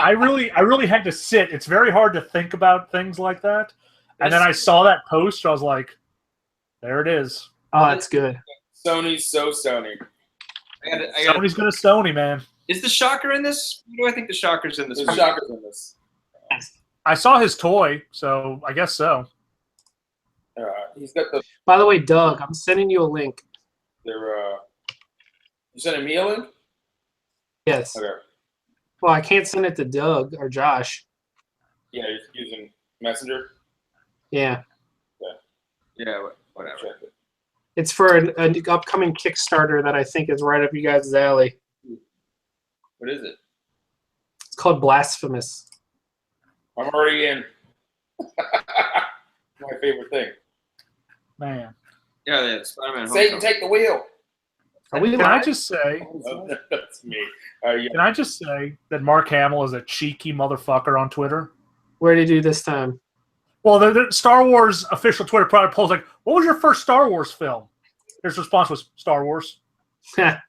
I really had to sit. It's very hard to think about things like that. And then I saw that post. I was like, there it is. Oh, that's good. Sony's so Sony. Sony's gonna Sony, man. Is the Shocker in this? Who do I think the Shocker's in this? There's Shockers in this. I saw his toy, so I guess so. He's got the. By the way, Doug, I'm sending you a link. You sending me a link? Yes. Okay. Well, I can't send it to Doug or Josh. Yeah, you're using Messenger. Yeah. Yeah, whatever. Check it. It's for an upcoming Kickstarter that I think is right up you guys' alley. What is it? It's called Blasphemous. I'm already in. My favorite thing. Man. Yeah, Spider-Man. Satan, take the wheel. Can I just say? Oh, that's me. Can I just say that Mark Hamill is a cheeky motherfucker on Twitter? Where did he do this time? Well, the Star Wars official Twitter product polls like, what was your first Star Wars film? His response was Star Wars. That's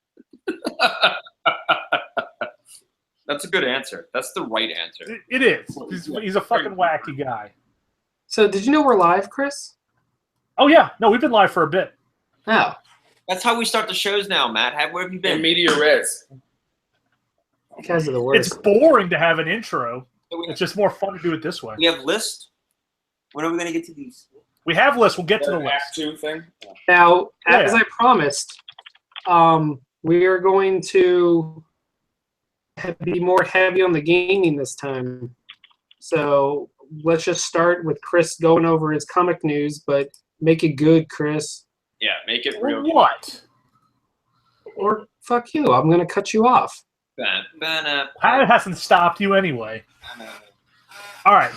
a good answer. That's the right answer. It is. He's a fucking wacky guy. So, did you know we're live, Chris? Oh, yeah. No, we've been live for a bit. Oh. That's how we start the shows now, Matt. Where have you been? In media res. You guys are the worst. It's boring to have an intro. It's just more fun to do it this way. We have lists. When are we going to get to these? We have lists. We'll get to the list. Act 2 thing. Now, as I promised, we are going to be more heavy on the gaming this time. So let's just start with Chris going over his comic news, but make it good, Chris. Yeah, make it real. What? Or fuck you. I'm going to cut you off. That hasn't stopped you anyway. All right.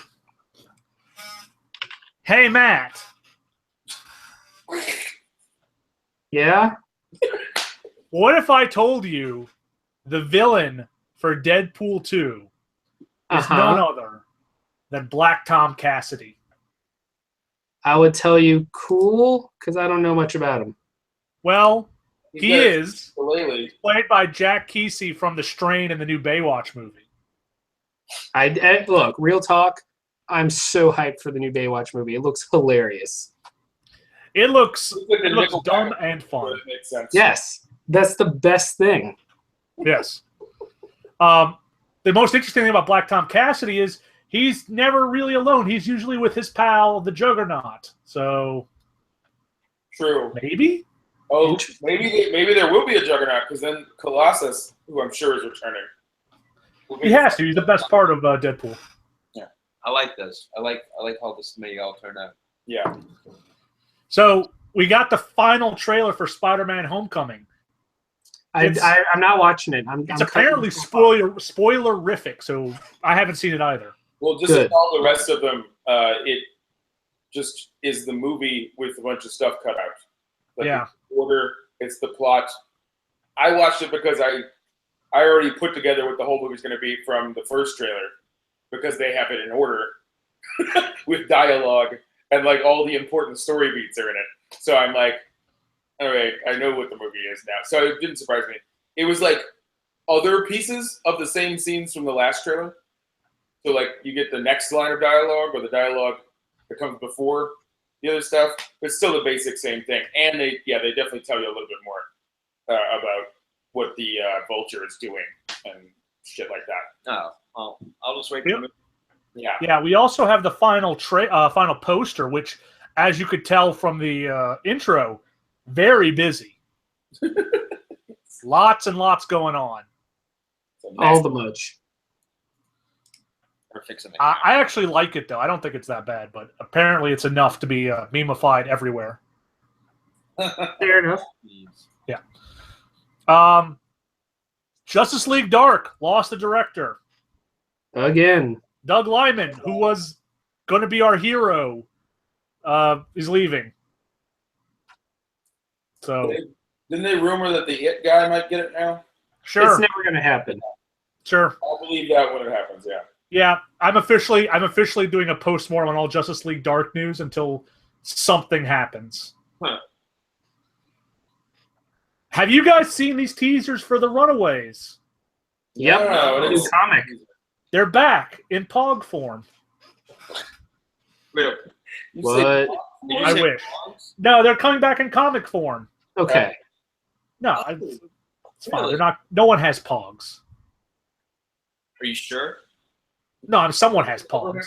Hey, Matt. Yeah? What if I told you the villain for Deadpool 2 is none other than Black Tom Cassidy? I would tell you cool, because I don't know much about him. Well, he is Shillelagh. played by Jack Kesey from The Strain in the new Baywatch movie. Look, real talk, I'm so hyped for the new Baywatch movie. It looks hilarious. It looks dumb and fun. It makes sense. Yes, that's the best thing. Yes. The most interesting thing about Black Tom Cassidy is he's never really alone. He's usually with his pal, the Juggernaut. So, True. maybe? Oh, maybe there will be a Juggernaut, because then Colossus, who I'm sure is returning. He has to. He's the best part of Deadpool. Yeah. I like this. I like how this may all turn out. Yeah. So, we got the final trailer for Spider-Man Homecoming. I'm not watching it. It's apparently spoilerific, so I haven't seen it either. Well, just like all the rest of them, it just is the movie with a bunch of stuff cut out. Like Yeah. The order, it's the plot. I watched it because I already put together what the whole movie's going to be from the first trailer, because they have it in order with dialogue and like all the important story beats are in it. So I'm like, all right, I know what the movie is now. So it didn't surprise me. It was like other pieces of the same scenes from the last trailer. So like you get the next line of dialogue or the dialogue that comes before the other stuff, but still the basic same thing. And they definitely tell you a little bit more about what the Vulture is doing and shit like that. Oh, I'll just wait. Yeah. Yeah, we also have the final poster, which, as you could tell from the intro, very busy. Lots and lots going on. All the much. I actually like it, though. I don't think it's that bad, but apparently it's enough to be meme-ified everywhere. Fair enough. Yeah. Justice League Dark lost the director. Again. Doug Liman, who was going to be our hero, is leaving. So Didn't they rumor that the It guy might get it now? Sure. It's never going to happen. Sure. I'll believe that when it happens, yeah. Yeah, I'm officially doing a postmortem on all Justice League Dark news until something happens. Huh. Have you guys seen these teasers for the Runaways? Yep. No, New comic. They're back in Pog form. Wait, You What? say- did you I say wish. dogs? No, they're coming back in comic form. Okay. No, it's fine. Really? They're not. No one has Pogs. Are you sure? No, someone has Pogs.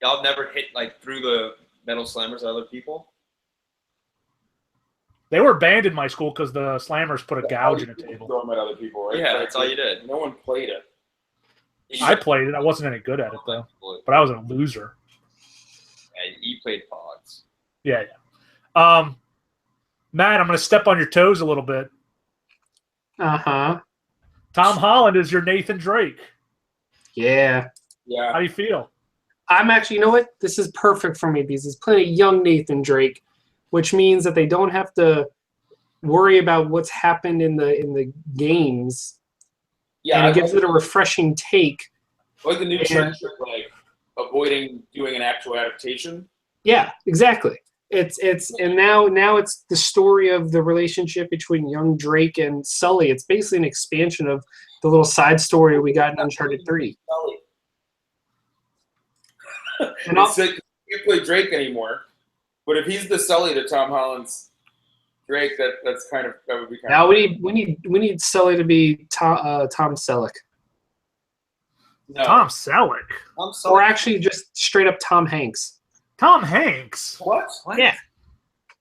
Y'all never hit like through the metal slammers at other people? They were banned in my school because the slammers put a gouge in a table. Throw them at other people, right? Yeah, Like, that's all you did. No one played it. I played it. I wasn't any good at it though, but I was a loser. Yeah, you played Pogs. Yeah. Matt, I'm going to step on your toes a little bit. Uh-huh. Tom Holland is your Nathan Drake. Yeah. Yeah. How do you feel? I'm actually, you know what? This is perfect for me because he's playing a young Nathan Drake, which means that they don't have to worry about what's happened in the games. Yeah. And I it gives it a refreshing take. like the new and- trend of like avoiding doing an actual adaptation. Yeah, exactly. And now it's the story of the relationship between young Drake and Sully. It's basically an expansion of the little side story we got in Uncharted 3. And It's like, you can't play Drake anymore. But if he's the Sully to Tom Holland's Drake, that would be kind now of. we need Sully to be Tom Selleck, No. Tom Selleck. I'm or sorry. actually just straight up Tom Hanks Tom Hanks. What? Yeah.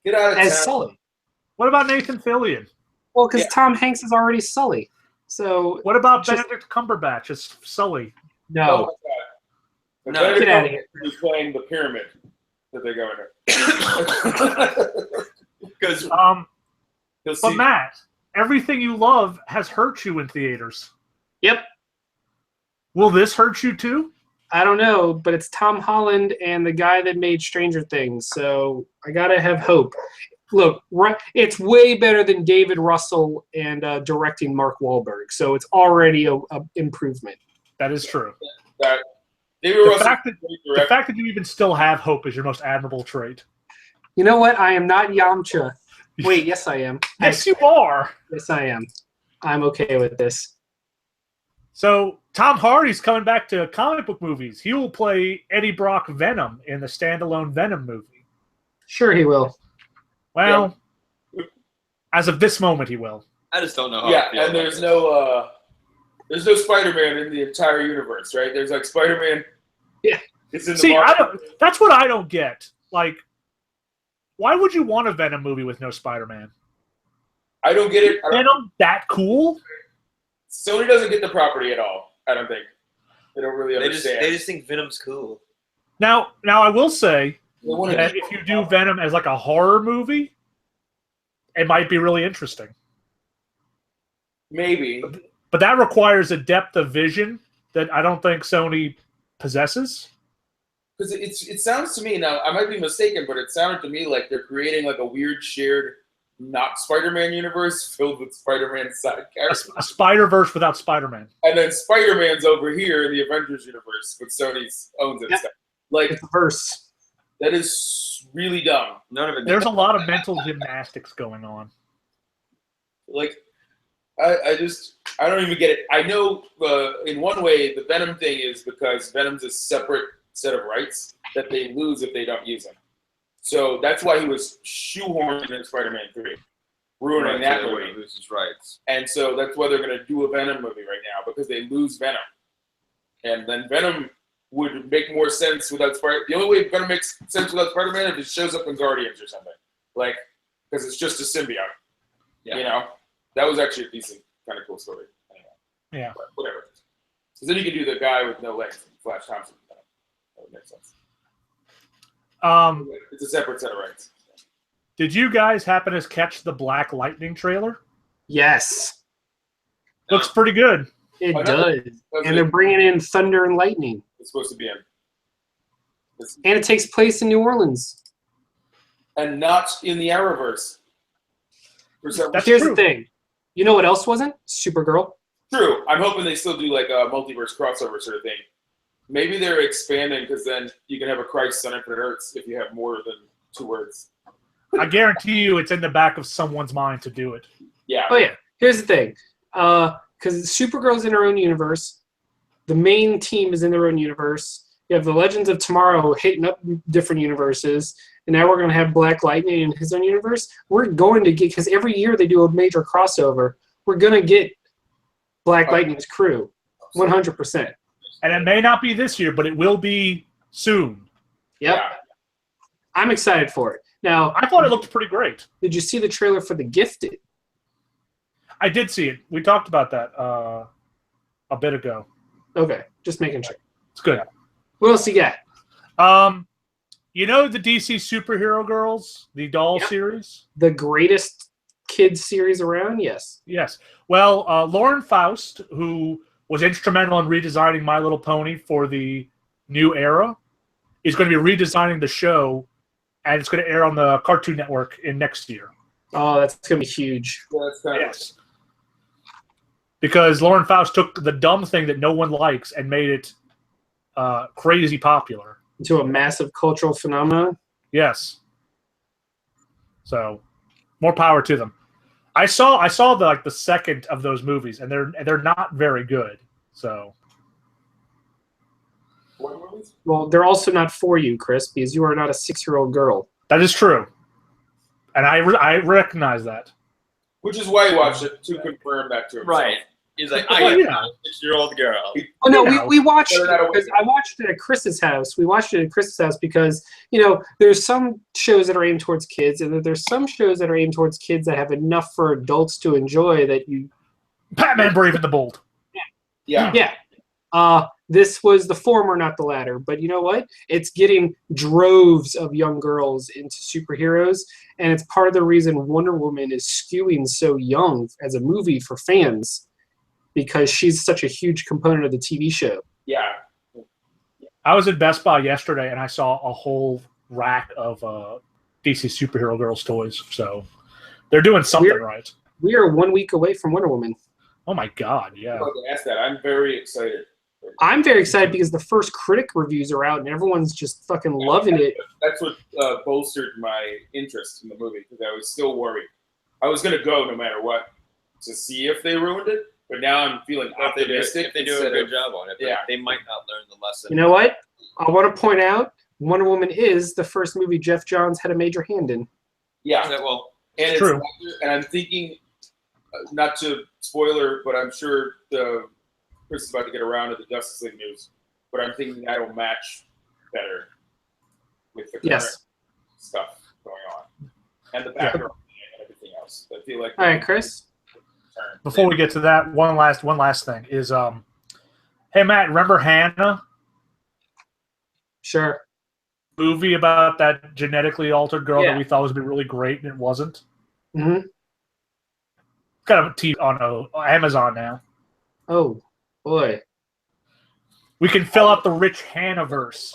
Get out of as town. Sully. What about Nathan Fillion? Well, because Yeah. Tom Hanks is already Sully. So What about Just- Benedict Cumberbatch as Sully? Oh no, my God. The No, Benedict get outta here. Cumberbatch is playing the pyramid that they go into. Because He'll But see. Matt, everything you love has hurt you in theaters. Yep. Will this hurt you too? I don't know, but it's Tom Holland and the guy that made Stranger Things, so I gotta have hope. Look, it's way better than David Russell and directing Mark Wahlberg, so it's already a improvement. That is true. That David The Russell fact that great the director. fact that you even still have hope is your most admirable trait. You know what? I am not Yamcha. Wait, yes, I am. Yes, you are. Yes, I am. I'm okay with this. So Tom Hardy's coming back to comic book movies. He will play Eddie Brock Venom in the standalone Venom movie. Sure, he will. Well, as of this moment, he will. I just don't know how. Yeah, I feel and about there's this. no Spider-Man in the entire universe, right? There's like Spider-Man. Yeah. It's in the See, Marvel. that's what I don't get. Like, why would you want a Venom movie with no Spider-Man? I don't get it. Venom that cool? Sony doesn't get the property at all. I don't think. They don't really They just understand. think Venom's cool. Now I will say They wanna that do- if you do Venom as like a horror movie, it might be really interesting. Maybe. But that requires a depth of vision that I don't think Sony possesses. Because it sounds to me, now I might be mistaken, but it sounded to me like they're creating like a weird shared not Spider-Man universe filled with Spider-Man side characters. A Spider-Verse without Spider-Man. And then Spider-Man's over here in the Avengers universe, but Sony's owns it. Yep. Stuff. Like, It's a verse. that is really dumb. None of it. There's a lot of mental gymnastics going on. Like, I don't even get it. I know in one way the Venom thing is because Venom's a separate set of rights that they lose if they don't use him. So that's why he was shoehorned in Spider-Man 3, ruining that movie. Loses rights. And so that's why they're going to do a Venom movie right now, because they lose Venom. And then Venom would make more sense without Spider. The only way Venom makes sense without Spider-Man is if it shows up in Guardians or something. Like, because it's just a symbiote. Yeah. You know? That was actually a decent, kind of cool story. Anyway, Yeah. but whatever. So then you could do the guy with no legs, Flash Thompson. That would make sense. It's a separate set of rights. Did you guys happen to catch the Black Lightning trailer? Yes, Looks pretty good. it I know. does. And they're bringing in Thunder and Lightning. It's supposed to be in. And it takes place in New Orleans. And not in the Arrowverse. For some That's Here's true. the thing. You know what else wasn't? Supergirl. True. I'm hoping they still do like a multiverse crossover sort of thing. Maybe they're expanding because then you can have a Christ on Infinite Earths if you have more than 2 words. I guarantee you it's in the back of someone's mind to do it. Yeah. Oh yeah. Here's the thing. Because Supergirl's in her own universe, the main team is in their own universe. You have the Legends of Tomorrow hitting up different universes, and now we're going to have Black Lightning in his own universe. We're going to get, because every year they do a major crossover, we're going to get Black Lightning's crew, 100%. And it may not be this year, but it will be soon. Yep. Yeah. I'm excited for it. Now, I thought it looked pretty great. did you see the trailer for The Gifted? I did see it. We talked about that a bit ago. Okay, just making sure. It's good. What else you got? You know the DC Superhero Girls, the doll series? The greatest kids series around? Yes. Yes. Well, Lauren Faust, who was instrumental in redesigning My Little Pony for the new era, is going to be redesigning the show, and it's going to air on the Cartoon Network in next year. Oh, that's going to be huge. Yes. Because Lauren Faust took the dumb thing that no one likes and made it crazy popular. Into a massive cultural phenomenon. Yes. So, more power to them. I saw the second of those movies, and they're not very good. So. What movies? Well, they're also not for you, Chris, because you are not a 6-year-old girl. That is true, and I recognize that. Which is why he watched it, to confirm that to himself. Right. He's like, I Well, am you not know. a 6-year-old girl. Oh no, You know. we watched it Better not because I watched it at Chris's house. We watched it at Chris's house because, you know, there's some shows that are aimed towards kids, and then there's some shows that are aimed towards kids that have enough for adults to enjoy that you. Batman Brave and the Bold. Yeah. Yeah. This was the former, not the latter. But you know what? It's getting droves of young girls into superheroes, and it's part of the reason Wonder Woman is skewing so young as a movie for fans, because she's such a huge component of the TV show. Yeah. I was at Best Buy yesterday, and I saw a whole rack of DC Superhero Girls toys. So they're doing something right. We are 1 week away from Wonder Woman. Oh my God! Yeah. I'm about to ask that. I'm very excited. I'm very excited because the first critic reviews are out and everyone's just fucking loving it. That's what bolstered my interest in the movie, because I was still worried. I was going to go no matter what to see if they ruined it, but now I'm feeling optimistic. If they do a good job on it, but they might not learn the lesson. You know what? I want to point out Wonder Woman is the first movie Jeff Johns had a major hand in. Yeah. Well, And It's true. And I'm thinking, not to spoiler, but I'm sure Chris is about to get around to the Justice League news, but I'm thinking that'll match better with the current stuff going on and the background and everything else. I feel like. All right, Chris. Before we get to that, one last thing is, hey Matt, remember Hannah? Sure. Movie about that genetically altered girl Yeah. that we thought was going to be really great, and it wasn't. Mm-hmm. Kind of a TV on Amazon now. Oh, boy. We can fill out the Rich Hannah-verse.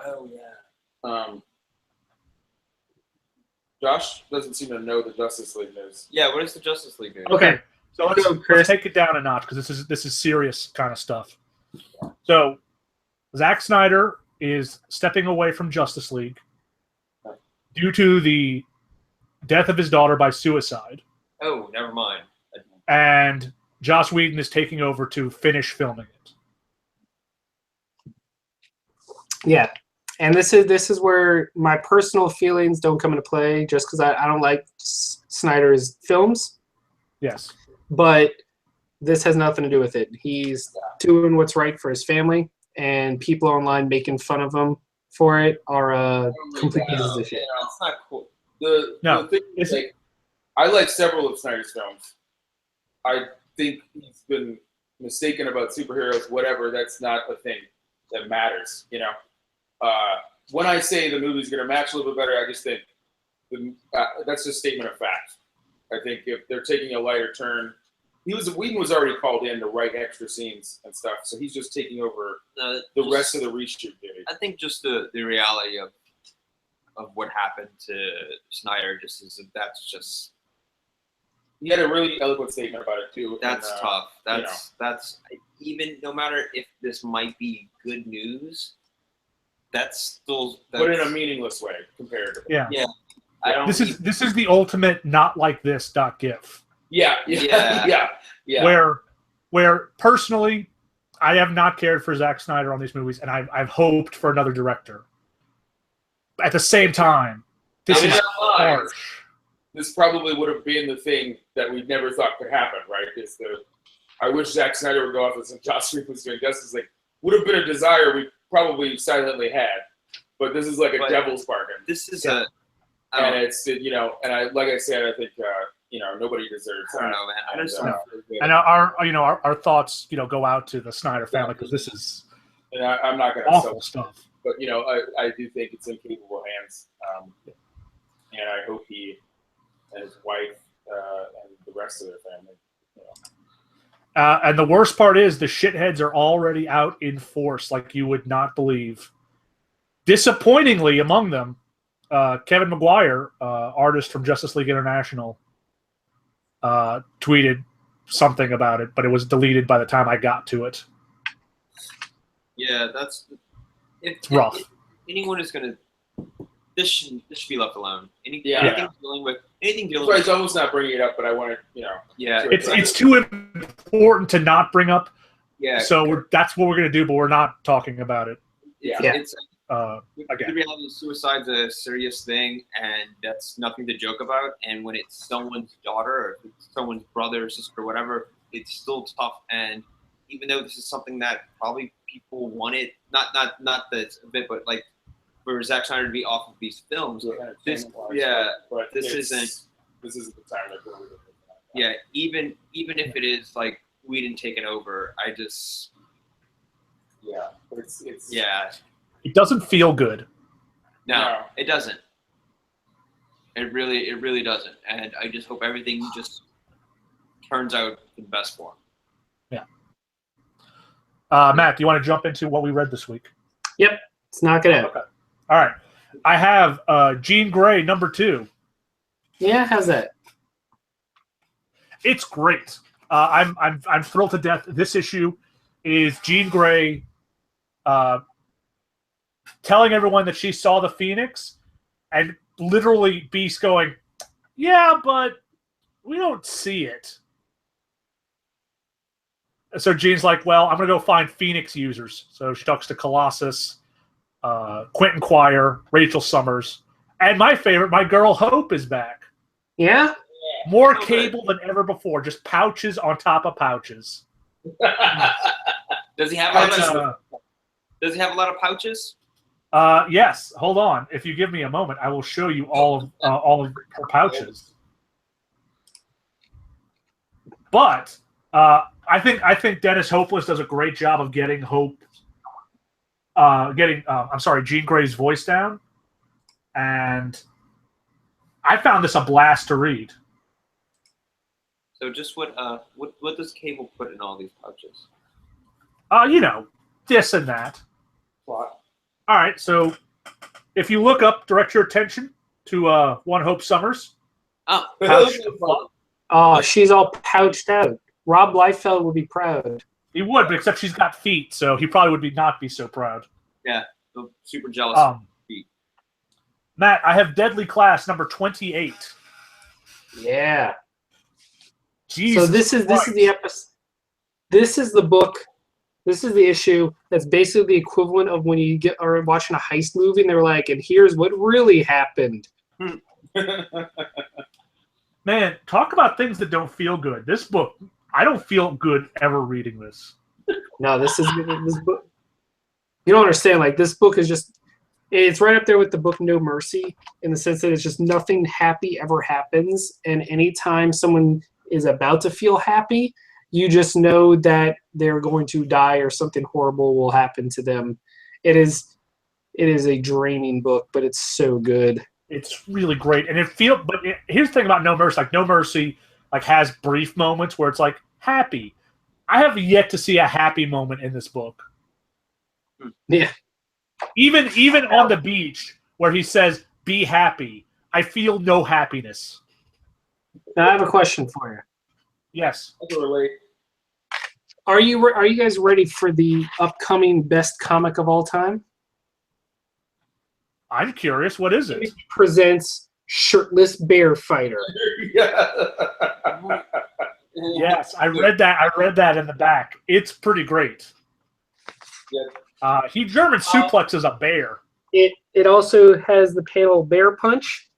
oh yeah. Josh doesn't seem to know the Justice League news. Yeah. What is the Justice League news? Okay. So Go, Chris. let's take it down a notch, because this is serious kind of stuff. So Zack Snyder is stepping away from Justice League due to the death of his daughter by suicide, Oh, never mind. and Joss Whedon is taking over to finish filming it. Yeah. And this is where my personal feelings don't come into play, just because I don't like Snyder's films. Yes. But this has nothing to do with it. He's doing what's right for his family, and people online making fun of him for it are complete pieces of shit. That's not cool. The thing is, like, I like several of Snyder's films. I think he's been mistaken about superheroes, whatever. That's not a thing that matters, you know. When I say the movie's going to match a little bit better, I just think that's just a statement of fact. I think if they're taking a lighter turn, Whedon was already called in to write extra scenes and stuff, so he's just taking over the rest of the reshoot duty. I think just the reality of what happened to Snyder that's just. He had a really eloquent statement about it too. That's tough. you That's even no matter if this might be good news, that's still. but in a meaningless way compared to. Yeah. Yeah. I don't. This is the ultimate not like this .gif. Yeah. Yeah. Yeah. Where personally, I have not cared for Zack Snyder on these movies, and I've hoped for another director. At the same time, this is harsh. This probably would have been the thing that we never thought could happen, right? I wish Zack Snyder would go off with some Joss Whedon's doing Justice League. Would have been a desire we probably silently had, but this is like a devil's bargain. This is and it's and I like I said, I think nobody deserves that. I don't know, man. I just don't feel good. And our thoughts go out to the Snyder family because this is I'm not going to awful stuff. But I do think it's in capable hands, and I hope he and his wife and the rest of their family. And the worst part is the shitheads are already out in force like you would not believe. Disappointingly, among them, Kevin Maguire, artist from Justice League International, tweeted something about it, but it was deleted by the time I got to it. Yeah, it's rough. Anyone is going to this should be left alone. Anything dealing with It's almost not bringing it up, but I want to, Yeah, it's too important to not bring up. Yeah. So that's what we're gonna do, but we're not talking about it. Yeah. Yeah. The reality is suicide's a serious thing, and that's nothing to joke about. And when it's someone's daughter or if it's someone's brother or sister or whatever, it's still tough. And even though this is something that probably people wanted, not that a bit, but like for Zack Snyder to be off of these films, but this isn't the time that we're looking at. Yeah, even if it is like Whedon taking over, I just but it's it doesn't feel good. No, it doesn't. It really doesn't, and I just hope everything just turns out the best for him. Yeah. Matt, do you want to jump into what we read this week? Yep, let's knock it out. Okay. All right. I have Jean Grey #2. Yeah, how's that? It's great. I'm thrilled to death. This issue is Jean Grey telling everyone that she saw the Phoenix, and literally Beast going, "Yeah, but we don't see it." So Jean's like, "Well, I'm gonna go find Phoenix users." So she talks to Colossus, Quentin Quire, Rachel Summers, and my favorite, my girl Hope is back. Yeah? More cable than ever before, just pouches on top of pouches. Does he have a lot of pouches? Yes. Hold on. If you give me a moment, I will show you all of her pouches. But I think Dennis Hopeless does a great job of getting Jean Grey's voice down, and I found this a blast to read. So just what does Cable put in all these pouches? This and that. What? All right, so if you look up, direct your attention to One Hope Summers. Oh, she's all pouched out. Rob Liefeld would be proud. He would, but except she's got feet, so he probably would not be so proud. Yeah, so super jealous of feet. Matt, I have Deadly Class #28. Yeah. Jesus so this is the episode. This is the book. This is the issue that's basically the equivalent of when you are watching a heist movie and they're like, and here's what really happened. Man, talk about things that don't feel good. This book, I don't feel good ever reading this. No, this book. You don't understand. Like, this book is just, it's right up there with the book No Mercy in the sense that it's just nothing happy ever happens. And anytime someone is about to feel happy, you just know that they're going to die or something horrible will happen to them. It is a draining book, but it's so good. It's really great, and here's the thing about No Mercy. Like, No Mercy, has brief moments where it's like happy. I have yet to see a happy moment in this book. Yeah. Even on the beach where he says, "Be happy," I feel no happiness. Now I have a question for you. Yes. I can relate. Are you guys ready for the upcoming best comic of all time? I'm curious. What is it? It presents Shirtless Bear Fighter. Yes, I read that. I read that in the back. It's pretty great. He German suplexes a bear. It also has the panel Bear Punch.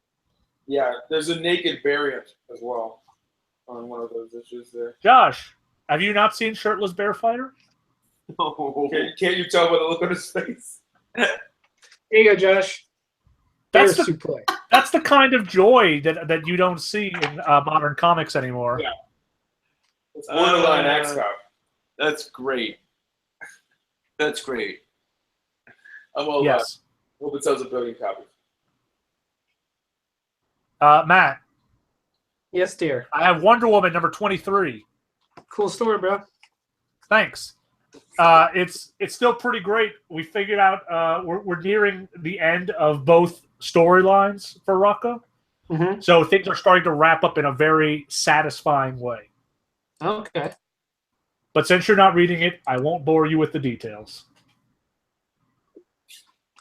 Yeah, there's a naked variant as well on one of those issues there. Josh, have you not seen Shirtless Bear Fighter? No. Can't you tell by the look on his face? Here you go, Josh. Bear That's the, suplex. that's the kind of joy that you don't see in modern comics anymore. Yeah. It's borderline X Cop. That's great. That's great. I'm all Yes. Hope it sells a billion copies. Matt, Yes, dear. I have Wonder Woman number 23. Cool story, bro. Thanks. It's still pretty great. We figured out we're nearing the end of both storylines for Rocco. Mm-hmm. So things are starting to wrap up in a very satisfying way. Okay. But since you're not reading it, I won't bore you with the details.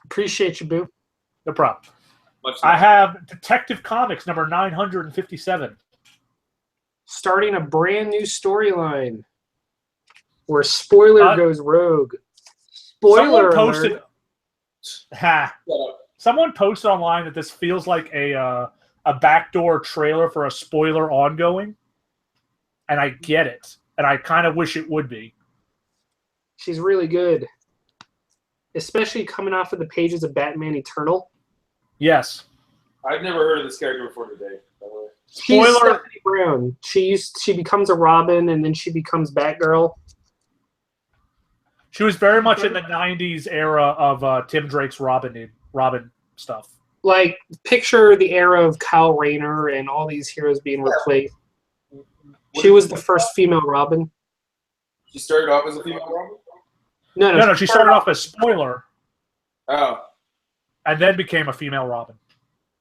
Appreciate you, boo. No problem. Much I love. have Detective Comics number 957. Starting a brand new storyline where Spoiler goes rogue. Spoiler Someone posted. alert. Someone posted online that this feels like a backdoor trailer for a spoiler ongoing, and I get it, and I kind of wish it would be. She's really good, especially coming off of the pages of Batman Eternal. Yes. I've never heard of this character before today, by the way. She's Spoiler. Stephanie Brown. She becomes a Robin, and then she becomes Batgirl. She was very much in the 90s era of Tim Drake's Robin stuff. Like, picture the era of Kyle Rayner and all these heroes being replaced. She was the first female Robin. She started off as a female Robin? No, she started off as Spoiler Oh. and then became a female Robin.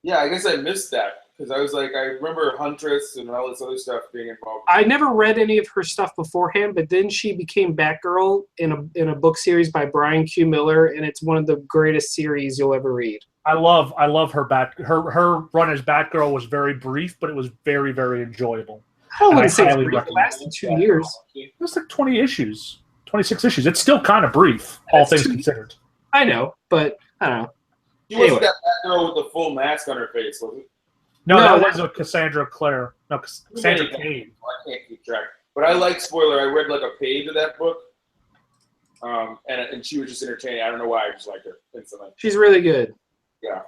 Yeah, I guess I missed that. Because I was like, I remember Huntress and all this other stuff being involved. I never read any of her stuff beforehand, but then she became Batgirl in a book series by Brian Q. Miller, and it's one of the greatest series you'll ever read. I love her her run as Batgirl was very brief, but it was very, very enjoyable. I wouldn't say it's highly brief. It recommend lasted 2 years. It was like 20 issues, 26 issues. It's still kind of brief, all That's things too- considered. I know, but I don't know. She wasn't Anyway. that Batgirl with the full mask on her face, was it? No, No, that was a Cassandra Clare. No, Cassandra Cain. I can't keep track. But I like Spoiler. I read like a page of that book. And she was just entertaining. I don't know why. I just liked her instantly. She's really good. Yeah.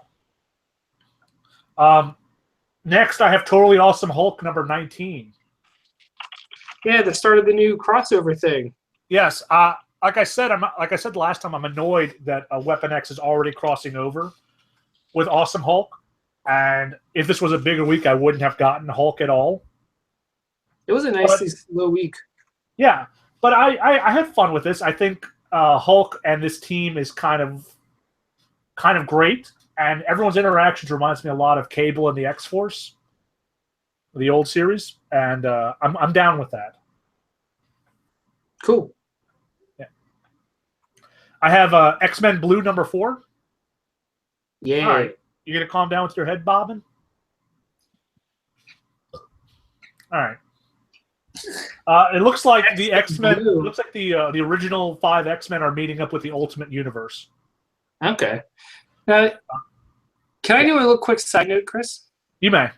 Next, I have Totally Awesome Hulk number 19. Yeah, the start of the new crossover thing. Yes, like I said last time, I'm annoyed that Weapon X is already crossing over with Awesome Hulk. And if this was a bigger week, I wouldn't have gotten Hulk at all. It was a nicely slow week. Yeah, but I had fun with this. I think Hulk and this team is kind of great, and everyone's interactions reminds me a lot of Cable and the X-Force, the old series, and I'm down with that. Cool. Yeah. I have X-Men Blue number 4. Yeah. All right. You gonna calm down with your head bobbing? All right. It looks like the X-Men. It looks like the original 5 X-Men are meeting up with the Ultimate Universe. Okay. Now, can I do a little quick side note, Chris? You may.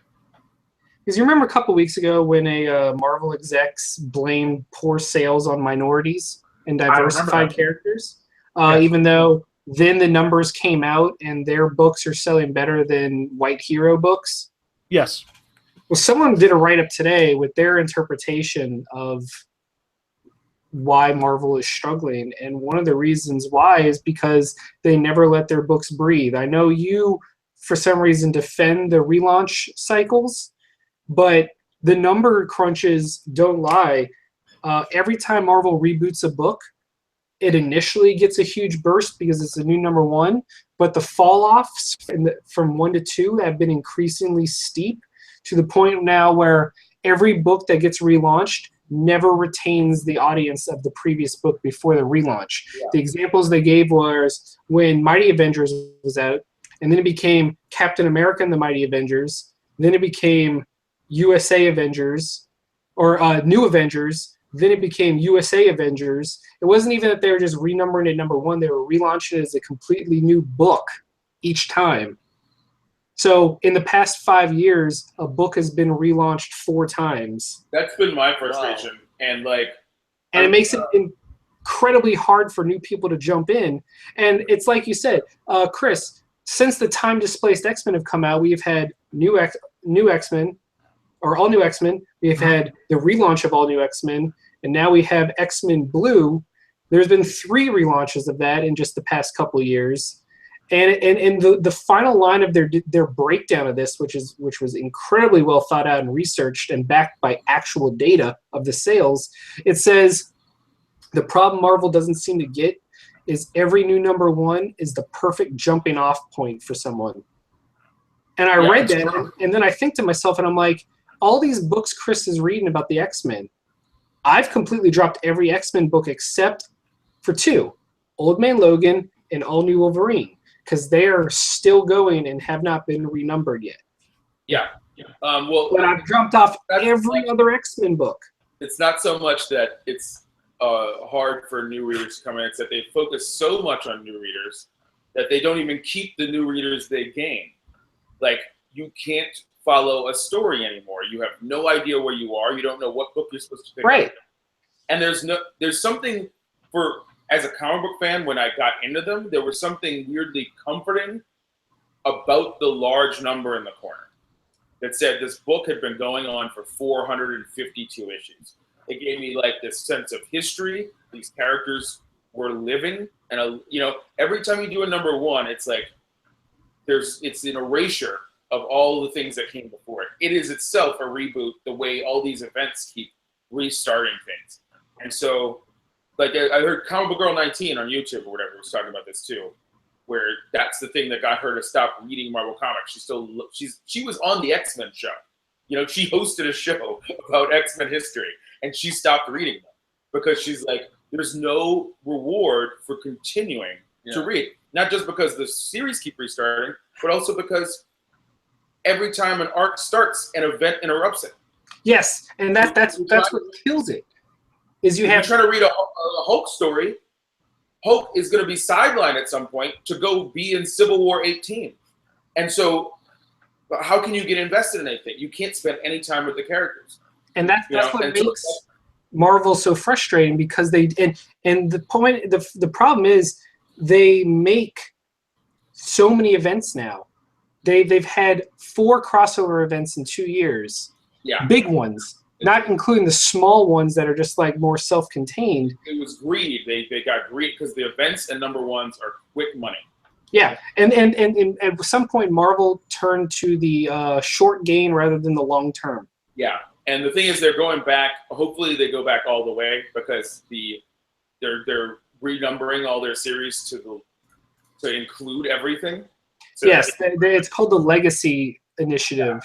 Because you remember a couple weeks ago when a Marvel execs blamed poor sales on minorities and diversified characters, Yes. even though then the numbers came out and their books are selling better than white hero books. Yes. Well, someone did a write-up today with their interpretation of why Marvel is struggling, and one of the reasons why is because they never let their books breathe. I know you, for some reason, defend the relaunch cycles, but the number crunches don't lie. Every time Marvel reboots a book, it initially gets a huge burst because it's a new number 1, but the fall-offs from 1 to 2 have been increasingly steep to the point now where every book that gets relaunched never retains the audience of the previous book before the relaunch. Yeah. The examples they gave was when Mighty Avengers was out, and then it became Captain America and the Mighty Avengers, then it became USA Avengers, or New Avengers, Then it became USA Avengers. It wasn't even that they were just renumbering it number 1. They were relaunching it as a completely new book each time. So in the past 5 years, a book has been relaunched 4 times. That's been my frustration. Wow. And it makes it incredibly hard for new people to jump in. And it's like you said, Chris, since the time-displaced X-Men have come out, we've had new X-Men, or all new X-Men. We've had the relaunch of all new X-Men, and now we have X-Men Blue. There's been 3 relaunches of that in just the past couple of years. And the final line of their breakdown of this, which was incredibly well thought out and researched and backed by actual data of the sales, it says the problem Marvel doesn't seem to get is every new number 1 is the perfect jumping off point for someone. And I read that, and then I think to myself, and I'm like, all these books Chris is reading about the X-Men, I've completely dropped every X-Men book except for 2, Old Man Logan and All New Wolverine, because they are still going and have not been renumbered yet. Yeah. But I've dropped off every other X-Men book. It's not so much that it's hard for new readers to come in. It's that they focus so much on new readers that they don't even keep the new readers they gain. Like, you can't follow a story anymore. You have no idea where you are. You don't know what book you're supposed to pick up. And there's something for, as a comic book fan, when I got into them, there was something weirdly comforting about the large number in the corner that said this book had been going on for 452 issues. It gave me like this sense of history. These characters were living, and every time you do a number 1, it's like it's an erasure of all the things that came before it. It is itself a reboot, the way all these events keep restarting things. And so, like, I heard Comic Book Girl 19 on YouTube or whatever was talking about this too, where that's the thing that got her to stop reading Marvel Comics. She was on the X-Men show. She hosted a show about X-Men history, and she stopped reading them because she's like, there's no reward for continuing to read. Not just because the series keep restarting, but also because every time an arc starts, an event interrupts it. Yes, and that's what kills it. Is you try to read a Hulk story, Hulk is going to be sidelined at some point to go be in Civil War 18. And so how can you get invested in anything? You can't spend any time with the characters. And that's what makes Marvel so frustrating, because and the problem is they make so many events now. They've had 4 crossover events in 2 years. Yeah. Big ones. Not including the small ones that are just like more self-contained. It was greed. They got greed because the events and number 1s are quick money. Yeah, and at some point Marvel turned to the short gain rather than the long term. Yeah, and the thing is, they're going back. Hopefully, they go back all the way, because they're renumbering all their series to include everything. So yes, it's called the Legacy Initiative.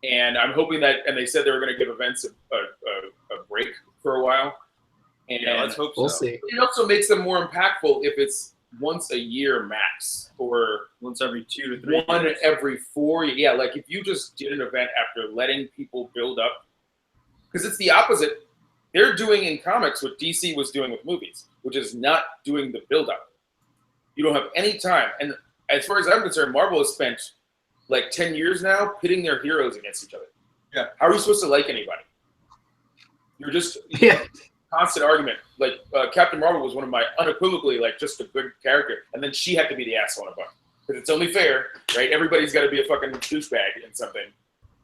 And I'm hoping that, and they said they were going to give events a break for a while. And let's hope so. We'll see. It also makes them more impactful if it's once a year max, or once every 2 to 3 one years. every 4 years. Yeah, like if you just did an event after letting people build up, because it's the opposite. They're doing in comics what DC was doing with movies, which is not doing the build up. You don't have any time. And as far as I'm concerned, Marvel has spent like 10 years now pitting their heroes against each other. Yeah. How are you supposed to like anybody? You're just constant argument. Like Captain Marvel was one of my unequivocally like just a good character, and then she had to be the asshole in a book, because it's only fair, right? Everybody's got to be a fucking douchebag in something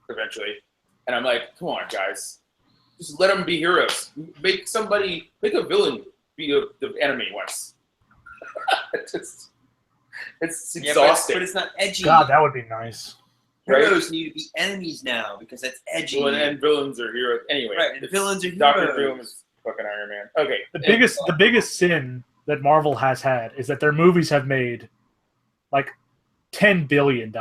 eventually. And I'm like, come on, guys, just let them be heroes. Make a villain be the enemy once. It's exhausting. But it's not edgy. God, that would be nice. Heroes need to be enemies now, because that's edgy. Well, and villains are heroes. Anyway, right, and villains are heroes. Dr. Doom is fucking Iron Man. Okay. The biggest sin that Marvel has had is that their movies have made like $10 billion,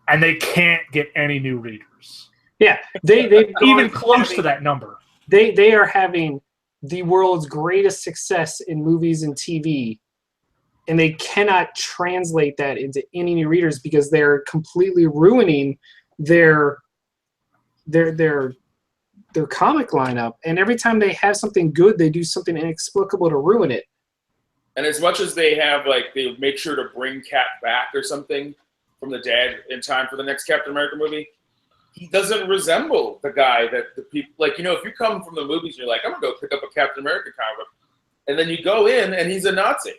and they can't get any new readers. Yeah, they even close to that number. They are having the world's greatest success in movies and TV, and they cannot translate that into any new readers because they're completely ruining their their comic lineup, and every time they have something good, they do something inexplicable to ruin it. And as much as they have, like, they make sure to bring Cap back or something from the dead in time for the next Captain America movie, he doesn't resemble the guy that the people, like, you know, if you come from the movies and you're like, I'm going to go pick up a Captain America comic book, and then you go in and he's a Nazi.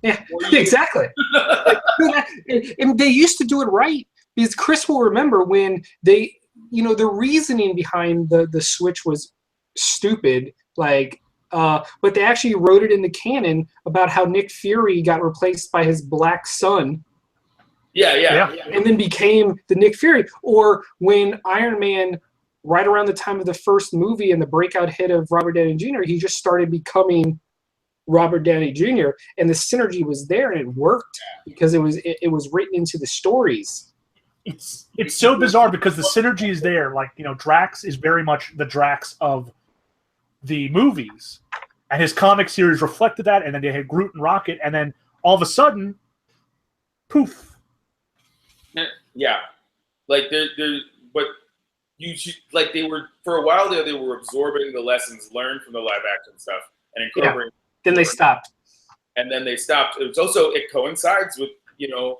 Yeah, exactly. And they used to do it right, because Chris will remember when they, you know, the reasoning behind the switch was stupid, like, but they actually wrote it in the canon about how Nick Fury got replaced by his black son. Yeah. And then became the Nick Fury. Or when Iron Man, right around the time of the first movie and the breakout hit of Robert Downey Jr., he just started becoming Robert Downey Jr. And the synergy was there, and it worked because it was written into the stories. It's so bizarre because the synergy is there. Like, you know, Drax is very much the Drax of the movies, and his comic series reflected that. And then they had Groot and Rocket, and then all of a sudden, poof. Yeah, like but you should, like, they were, for a while there, they were absorbing the lessons learned from the live action stuff and incorporating. Then they stopped. And then they stopped. It coincides with, you know,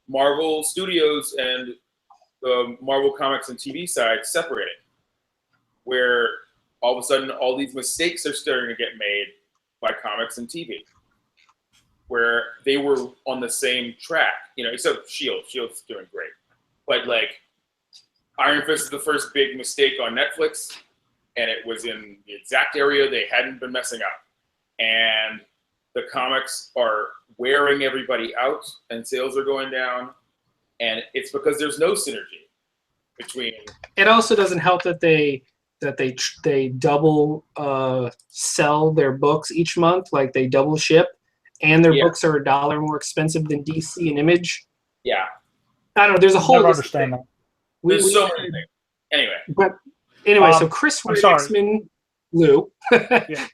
Marvel Studios and the Marvel Comics and TV side separating, where all of a sudden all these mistakes are starting to get made by comics and TV, where they were on the same track, you know, except Shield. Shield's doing great. But, like, Iron Fist is the first big mistake on Netflix, and it was in the exact area they hadn't been messing up. And the comics are wearing everybody out, and sales are going down, and it's because there's no synergy between. It also doesn't help that they double sell their books each month, like they double ship, and their books are $1 more expensive than DC and Image. Yeah, I don't know. There's a whole. Never understand that. There's so many things. Anyway. But anyway, so Chris read X-Men Blue. Yeah.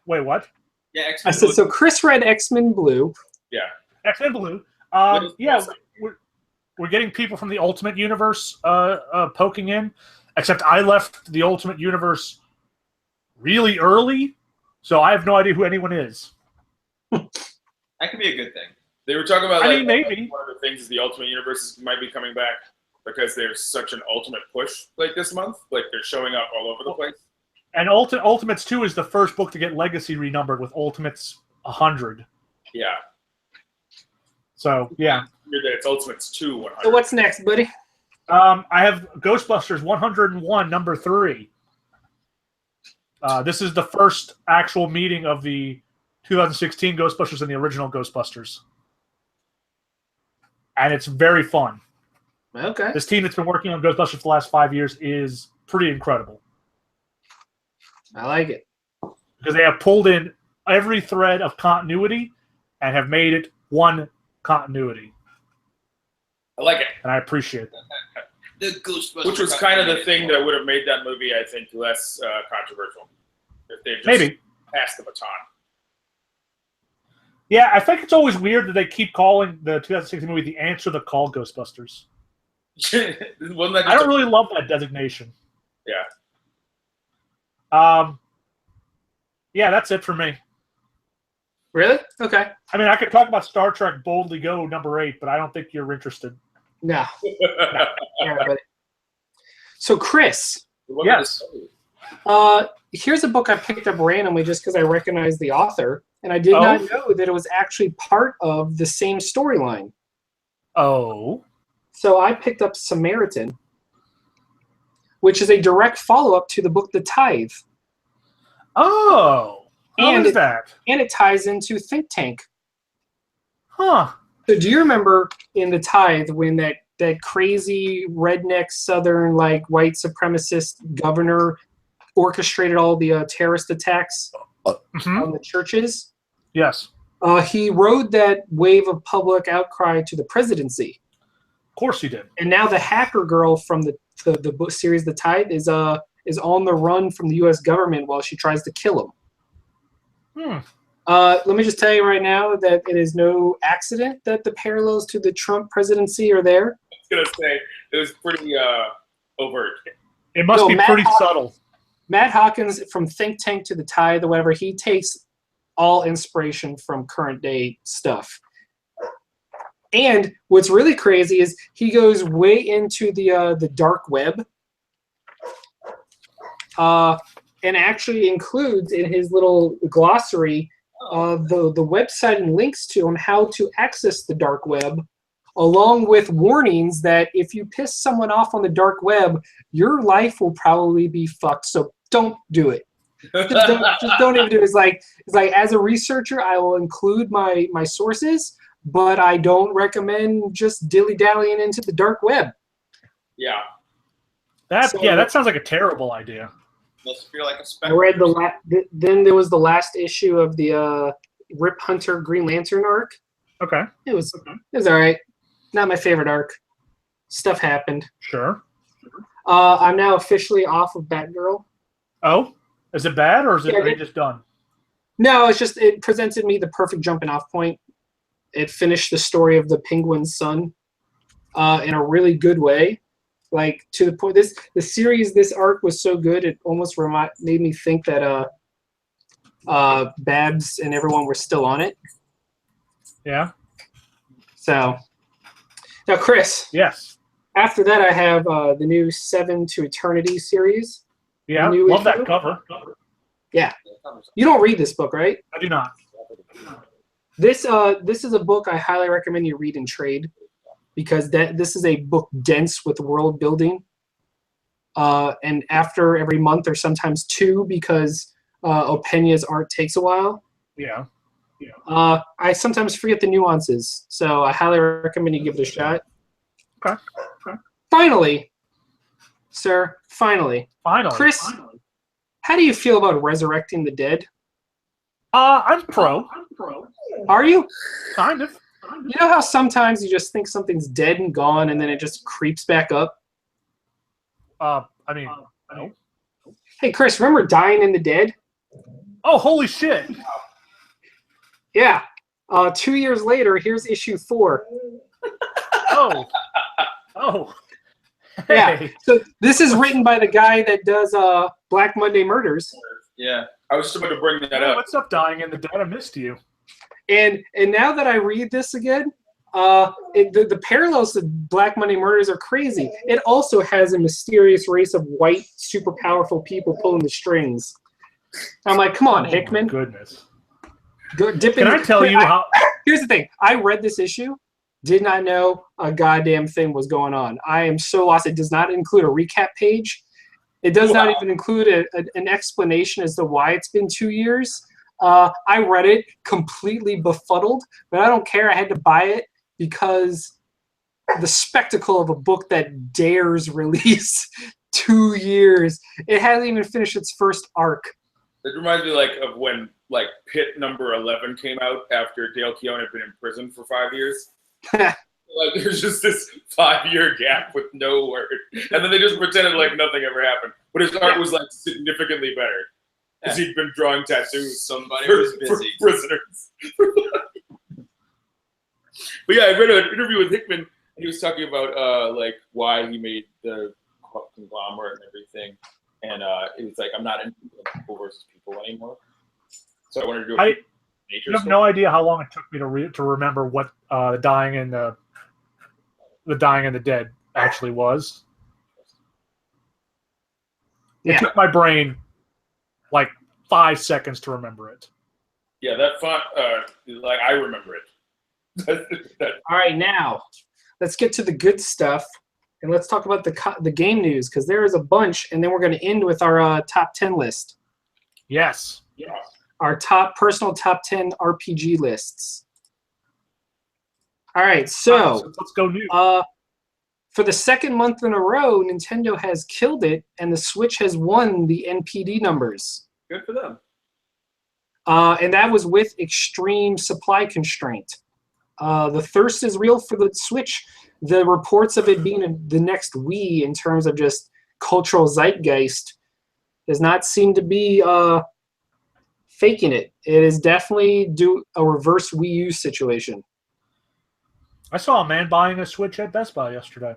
Wait, what? Yeah, I X-Men said Blue. so. Chris read X-Men Blue. Yeah. X-Men Blue. What is Yeah, awesome? we're getting people from the Ultimate Universe poking in, except I left the Ultimate Universe really early, so I have no idea who anyone is. That could be a good thing. They were talking about, I like, mean, maybe. one of the things is the Ultimate Universe might be coming back because there's such an Ultimate push, like, this month. Like, they're showing up all over the place. And Ultimates 2 is the first book to get Legacy renumbered with Ultimates 100. Yeah. So, yeah. Hear that it's Ultimates 2 100. So what's next, buddy? I have Ghostbusters 101, number 3. This is the first actual meeting of the 2016 Ghostbusters and the original Ghostbusters. And it's very fun. Okay. This team that's been working on Ghostbusters for the last 5 years is pretty incredible. I like it. Because they have pulled in every thread of continuity and have made it one continuity. I like it. And I appreciate that. The Ghostbusters. Which was kind of the thing that would have made that movie, I think, less controversial. If they just Maybe. passed the baton. Yeah, I think it's always weird that they keep calling the 2016 movie the Answer the Call Ghostbusters. Wasn't that I don't really love that designation. Yeah. Yeah, that's it for me. Really? Okay. I mean, I could talk about Star Trek Boldly Go number 8, but I don't think you're interested. No. Yeah, buddy. So, Chris, Yes. here's a book I picked up randomly just because I recognized the author, and I did not know that it was actually part of the same storyline. Oh. So I picked up Samaritan, which is a direct follow-up to the book The Tithe. Oh. How And is that? And it ties into Think Tank. Huh. So do you remember in The Tithe when that crazy redneck Southern, like, white supremacist governor orchestrated all the terrorist attacks Mhm. on the churches? Yes. He rode that wave of public outcry to the presidency. Of course you did. And now the hacker girl from the book series The Tithe is on the run from the U.S. government while she tries to kill him. Let me just tell you right now that it is no accident that the parallels to the Trump presidency are there. I was going to say, it was pretty overt. It must be pretty subtle. Matt Hawkins, from Think Tank to the Tithe or whatever, he takes all inspiration from current day stuff. And what's really crazy is he goes way into the dark web, and actually includes in his little glossary the website and links to on how to access the dark web, along with warnings that if you piss someone off on the dark web, your life will probably be fucked. So don't do it. Just don't even do it. It's like as a researcher, I will include my sources, but I don't recommend just dilly-dallying into the dark web. Yeah. That sounds like a terrible idea. Unless you're like a I spectator. read then there was the last issue of the Rip Hunter Green Lantern arc. Okay. It was all right. Not my favorite arc. Stuff happened. Sure. I'm now officially off of Batgirl. Oh, is it bad or are you Yeah, just done? No, it's just it presented me the perfect jumping off point. It finished the story of the Penguin's son in a really good way. Like, to the point, the series, this arc was so good, it almost made me think that Babs and everyone were still on it. Yeah. So, now, Chris. Yes. After that, I have the new 7 to Eternity series. Yeah, New love issue. that cover. Yeah. You don't read this book, right? I do not. This is a book I highly recommend you read and trade, because this is a book dense with world building. And after every month or sometimes 2, because Opeña's art takes a while. Yeah. I sometimes forget the nuances, so I highly recommend you give it a shot. Okay. Finally, sir, finally. Chris, how do you feel about resurrecting the dead? I'm pro. Are you? Kind of. You know how sometimes you just think something's dead and gone, and then it just creeps back up? No. Hey, Chris, remember Dying in the Dead? Oh, holy shit. Yeah. 2 years later, here's issue 4. Oh. Yeah. Hey. So this is written by the guy that does Black Monday Murders. Yeah. I was just about to bring that Hey, up. what's up, Dying in the Dead? I missed you. And now that I read this again, the parallels to Black Monday Murders are crazy. It also has a mysterious race of white, super powerful people pulling the strings. I'm like, come on, Hickman. Goodness. Go, dip in. Can I tell you how? Here's the thing. I read this issue, did not know a goddamn thing was going on. I am so lost. It does not include a recap page. It does not even include an explanation as to why it's been 2 years. I read it completely befuddled, but I don't care. I had to buy it because the spectacle of a book that dares release 2 years. It hasn't even finished its first arc. It reminds me of when Pit number 11 came out after Dale Keown had been in prison for 5 years. There's just this 5-year gap with no word, and then they just pretended like nothing ever happened. But his art was significantly better because he'd been drawing tattoos. Somebody was busy. For prisoners. But yeah, I read an interview with Hickman, and he was talking about why he made the conglomerate and everything, and it was I'm not into people versus people anymore. So I wanted to do it. You have no idea how long it took me to remember what Dying in the Dying in the Dead actually was. It took my brain 5 seconds to remember it. Yeah, that font, I remember it. All right, now let's get to the good stuff, and let's talk about the game news, because there is a bunch, and then we're going to end with our top 10 list. Yes. Our personal top 10 RPG lists. All right, so let's go new. for the second month in a row, Nintendo has killed it, and the Switch has won the NPD numbers. Good for them. And that was with extreme supply constraint. The thirst is real for the Switch. The reports of it being the next Wii in terms of just cultural zeitgeist does not seem to be faking it. It is definitely a reverse Wii U situation. I saw a man buying a Switch at Best Buy yesterday.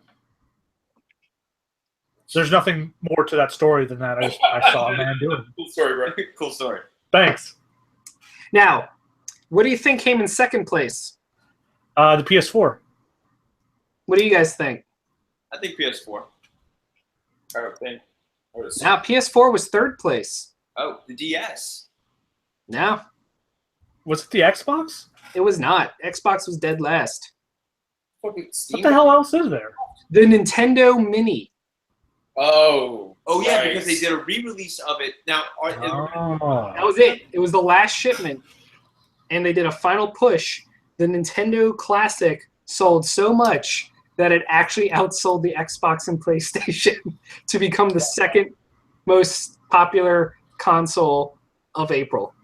So there's nothing more to that story than that. I saw a man doing it. Cool story, bro. Cool story. Thanks. Now, what do you think came in second place? The PS4. What do you guys think? I think PS4. I would think. I would assume. Now, PS4 was third place. Oh, the DS. No, Was it the Xbox? it was not. Xbox was dead last. Fucking Steam. What the hell else is there? The Nintendo Mini. Oh. Oh yeah, right. because they did a re-release of it. Now, That was it. It was the last shipment, and they did a final push. The Nintendo Classic sold so much that it actually outsold the Xbox and PlayStation to become the second most popular console of April.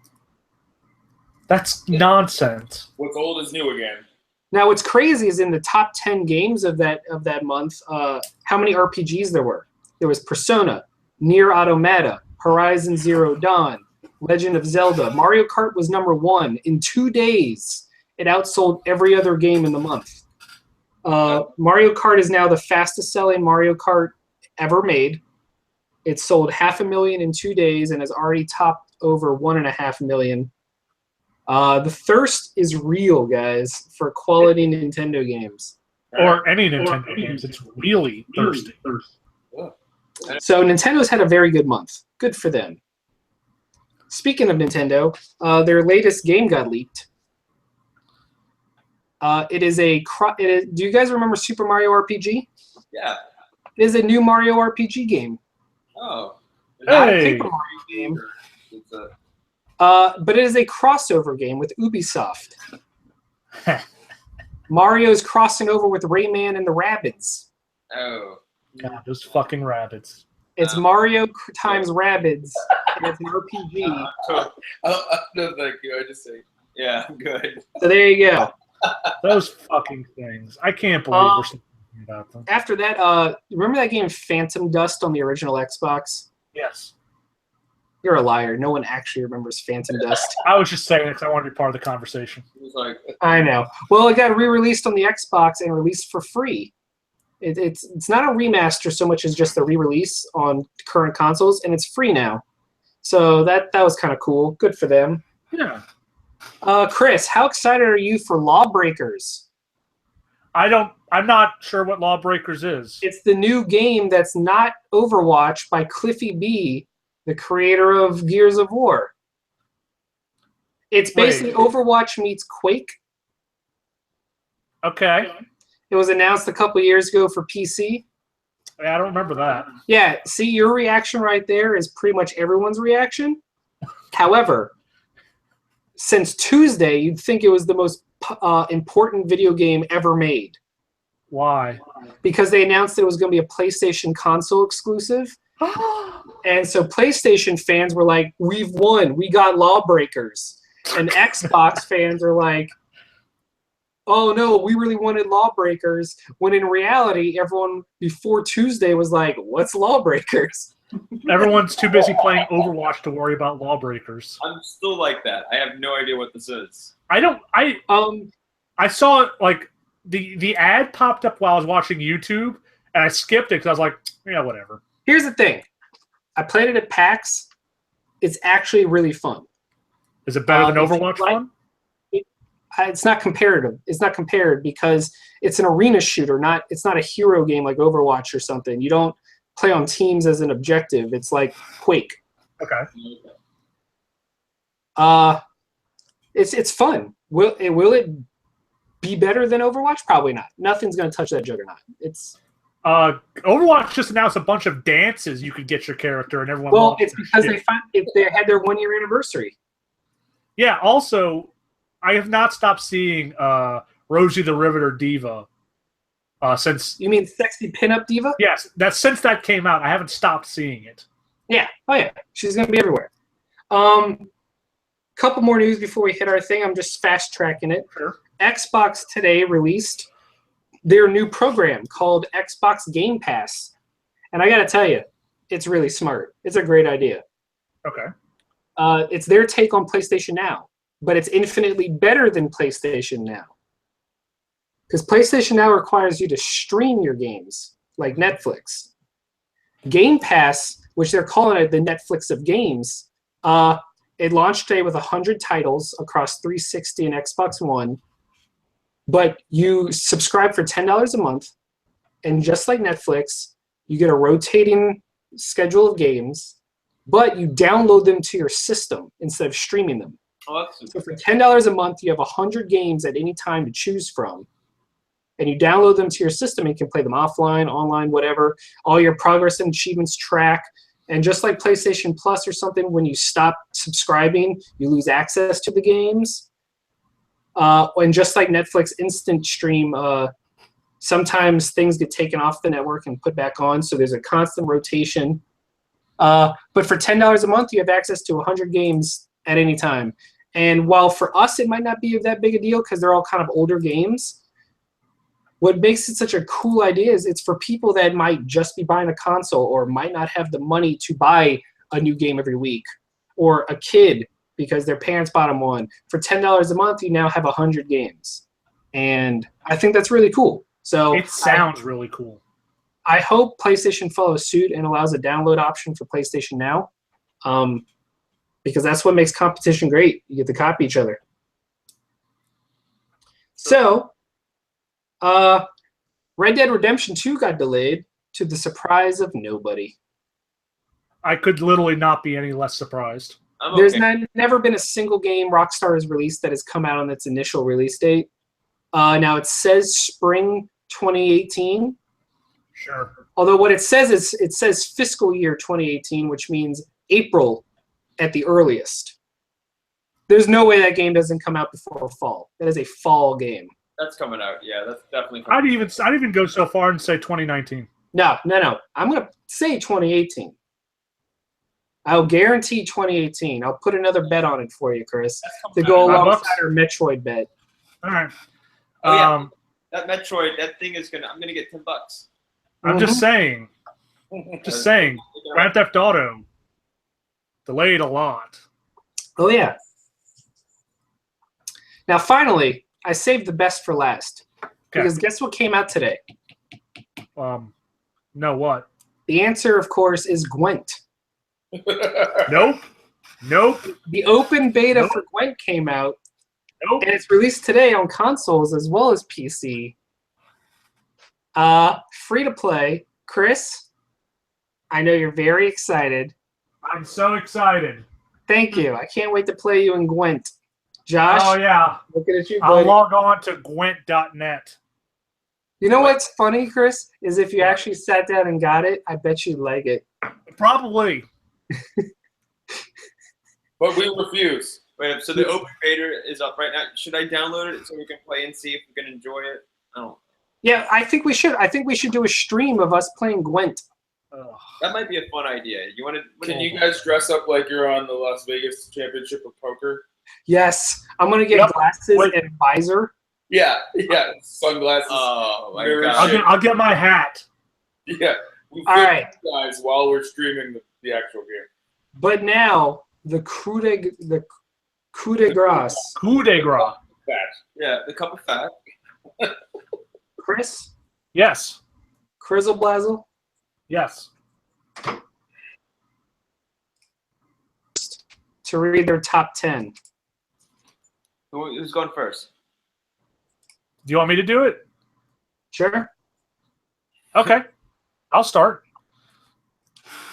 That's nonsense. What's old is new again. Now, what's crazy is in the top 10 games of that month, how many RPGs there were. There was Persona, Nier Automata, Horizon Zero Dawn, Legend of Zelda. Mario Kart was number 1. In 2 days, it outsold every other game in the month. Mario Kart is now the fastest-selling Mario Kart ever made. It sold 500,000 in 2 days and has already topped over 1.5 million. The thirst is real, guys, for quality Nintendo games. Or any Nintendo games. It's really thirsty. So Nintendo's had a very good month. Good for them. Speaking of Nintendo, their latest game got leaked. It is a. Do you guys remember Super Mario RPG? yeah. It is a new Mario RPG game. Oh. Not a Hey. Paper Mario game. It's a, But it is a crossover game with Ubisoft. Mario's crossing over with Rayman and the Rabbids. oh. God, those fucking rabbits. It's Mario times Rabbids, and it's an RPG. No, thank you. I just say. Yeah, good. So there you go. Those fucking things. I can't believe we're still talking about them. After that, remember that game Phantom Dust on the original Xbox? Yes. You're a liar. No one actually remembers Phantom Dust. I was just saying it because I wanted to be part of the conversation. It was like, I know. Well, it got re-released on the Xbox and released for free. It's not a remaster so much as just a re-release on current consoles, and it's free now. So that was kind of cool. Good for them. Yeah. Chris, how excited are you for Lawbreakers? I'm not sure what Lawbreakers is. It's the new game that's not Overwatch by Cliffy B, the creator of Gears of War. It's basically Overwatch meets Quake. Okay. It was announced a couple years ago for PC. I don't remember that. Yeah, see, your reaction right there is pretty much everyone's reaction. However, since Tuesday, you'd think it was the most important video game ever made. Why? Because they announced that it was going to be a PlayStation console exclusive. And so PlayStation fans were like, we've won. We got Lawbreakers. And Xbox fans are like, oh, no, we really wanted Lawbreakers. When in reality, everyone before Tuesday was like, what's Lawbreakers? Everyone's too busy playing Overwatch to worry about Lawbreakers. I'm still like that. I have no idea what this is. I saw like the ad popped up while I was watching YouTube, and I skipped it because I was like, yeah, whatever. Here's the thing. I played it at PAX. It's actually really fun. Is it better than if you Overwatch like- fun? It's not comparative. It's not compared because it's an arena shooter. It's not a hero game like Overwatch or something. You don't play on teams as an objective. It's like Quake. Okay. It's fun. Will it be better than Overwatch? Probably not. Nothing's going to touch that juggernaut. It's Overwatch just announced a bunch of dances you could get your character, and everyone. well, lost it's their because shit. they had their 1 year anniversary. Yeah. Also, I have not stopped seeing Rosie the Riveter Diva since. You mean sexy pinup diva? Yes, that's since that came out. I haven't stopped seeing it. Yeah. Oh yeah. She's going to be everywhere. Couple more news before we hit our thing. I'm just fast tracking it. Sure. Xbox today released their new program called Xbox Game Pass. And I got to tell you, it's really smart. It's a great idea. Okay. It's their take on PlayStation Now, but it's infinitely better than PlayStation Now. Because PlayStation Now requires you to stream your games like Netflix. Game Pass, which they're calling it the Netflix of games, it launched today with 100 titles across 360 and Xbox One. But you subscribe for $10 a month, and just like Netflix, you get a rotating schedule of games, but you download them to your system instead of streaming them. Oh, that's So for $10 a month, you have 100 games at any time to choose from, and you download them to your system. And you can play them offline, online, whatever. All your progress and achievements track. And just like PlayStation Plus or something, when you stop subscribing, you lose access to the games. And just like Netflix Instant Stream, sometimes things get taken off the network and put back on, so there's a constant rotation. But for $10 a month, you have access to 100 games at any time. And while for us it might not be that big a deal because they're all kind of older games, what makes it such a cool idea is it's for people that might just be buying a console or might not have the money to buy a new game every week, or a kid because their parents bought them one. For $10 a month, you now have 100 games. And I think that's really cool. So It sounds really cool. I hope PlayStation follows suit and allows a download option for PlayStation Now, because that's what makes competition great. You get to copy each other. So, Red Dead Redemption 2 got delayed to the surprise of nobody. I could literally not be any less surprised. I'm There's okay. never been a single game Rockstar has released that has come out on its initial release date. Now it says spring 2018. Sure. Although what it says is it says fiscal year 2018, which means April at the earliest. There's no way that game doesn't come out before fall. That is a fall game. That's coming out. Yeah, that's definitely coming I'd even go so far and say 2019. No. I'm going to say 2018. I'll guarantee 2018. I'll put another bet on it for you, Chris, to go $5? alongside our Metroid bet. All right. Oh, yeah. That Metroid, that thing is I'm gonna get $10. I'm just saying. Just saying. Grand Theft Auto delayed a lot. Oh, yeah. Now, finally, I saved the best for last. Because guess what came out today? No, what? The answer, of course, is Gwent. Nope. The open beta for Gwent came out, Nope. and it's released today on consoles as well as PC. Free to play. Chris, I know you're very excited. I'm so excited. Thank you. I can't wait to play you in Gwent. Josh, Oh, yeah. looking at you, I'll buddy. log on to gwent.net. You know what's funny, Chris, is if you actually sat down and got it, I bet you'd like it. Probably. But we refuse. Wait, so the open beta is up right now. Should I download it so we can play and see if we can enjoy it? Oh, Yeah, I think we should. I think we should do a stream of us playing Gwent. Ugh. that might be a fun idea. You want to? Can you guys dress up like you're on the Las Vegas Championship of Poker? Yes, I'm gonna get Yep. glasses Wait. and visor. Yeah. Sunglasses. Oh my Mirror god! shit. I'll get my hat. Yeah. We All film right. you guys while we're streaming the actual game. But now the coup de grace. Coup de grace. That. Yeah, the cup of fat. Chris, Yes. Crizzle Blazzle, Yes. to read their top 10. Who's going first? Do you want me to do it? Sure. Okay. I'll start.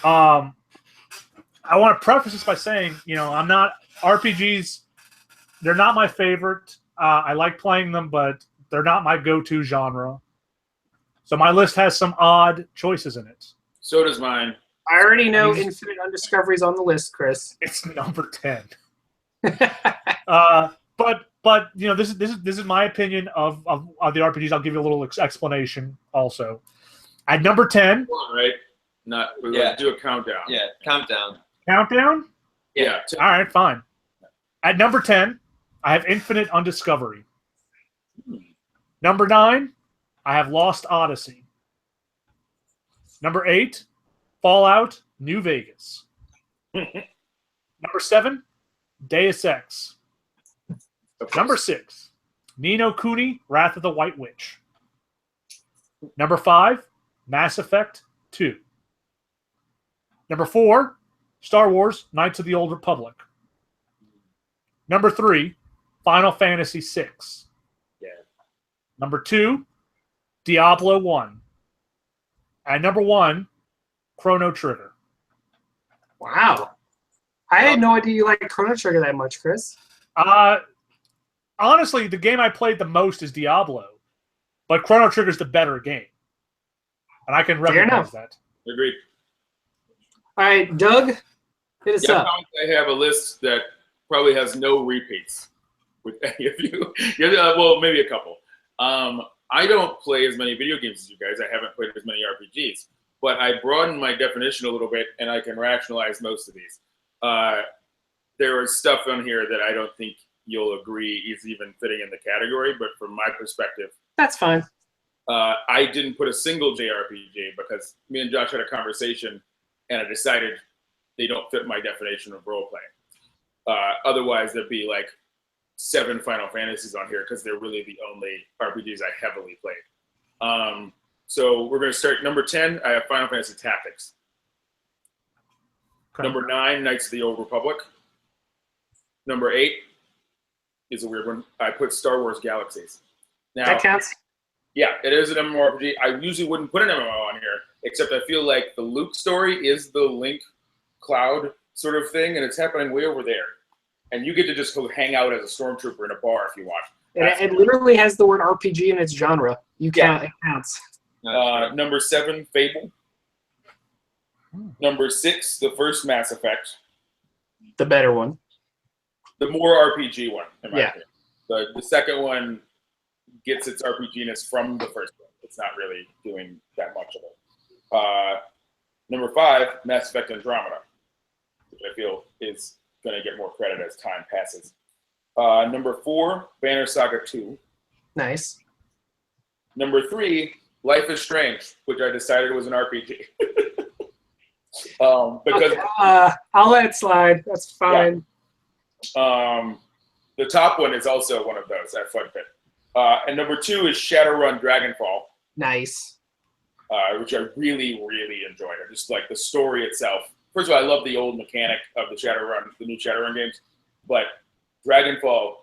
I want to preface this by saying, I'm not RPGs. They're not my favorite. I like playing them, but they're not my go-to genre. So my list has some odd choices in it. So does mine. I already know Infinite Undiscovery's on the list, Chris. It's number 10. But this is my opinion of the RPGs. I'll give you a little explanation also. At number 10, Come on, right? Not. We're Yeah. going to do a countdown. Yeah, countdown. countdown. Yeah. All right, fine. At number 10, I have Infinite Undiscovery. Number 9, I have Lost Odyssey. Number 8, Fallout New Vegas. Number 7, Deus Ex. Number 6, Ni no Kuni, Wrath of the White Witch. Number 5, Mass Effect 2. Number 4, Star Wars: Knights of the Old Republic. Number 3, Final Fantasy VI. Yeah. Number 2, Diablo 1. And number 1, Chrono Trigger. Wow. I had no idea you liked Chrono Trigger that much, Chris. Honestly, the game I played the most is Diablo, but Chrono Trigger is the better game, and I can recognize that. Agreed. All right, Doug, hit us up. I have a list that probably has no repeats with any of you. Yeah, well, maybe a couple. I don't play as many video games as you guys. I haven't played as many RPGs, but I broadened my definition a little bit, and I can rationalize most of these. There is stuff on here that I don't think you'll agree is even fitting in the category, but from my perspective, that's fine. I didn't put a single JRPG because me and Josh had a conversation, and I decided they don't fit my definition of role playing. Otherwise, there'd be like 7 Final Fantasies on here because they're really the only RPGs I heavily played. So we're going to start number 10. I have Final Fantasy Tactics. Okay. Number 9, Knights of the Old Republic. Number 8 is a weird one. I put Star Wars Galaxies. Now, That counts. yeah, it is an MMORPG. I usually wouldn't put an MMO on here, except I feel like the Luke story is the Link Cloud sort of thing, and it's happening way over there. And you get to just go hang out as a stormtrooper in a bar if you want. It literally has the word RPG in its genre. You count. It counts. Number 7, Fable. Number 6, the first Mass Effect. The better one. The more RPG one, in my opinion. The second one gets its RPGness from the first one. It's not really doing that much of it. Number 5, Mass Effect Andromeda, which I feel is going to get more credit as time passes. Number 4, Banner Saga 2. Nice. Number 3, Life is Strange, which I decided was an RPG. Because I'll let it slide. That's fine. The top one is also one of those at Fun Pit. And number 2 is Shadowrun Dragonfall. Nice. Which I really, really enjoyed. I just like the story itself. First of all, I love the old mechanic of the new Shadowrun games, but Dragonfall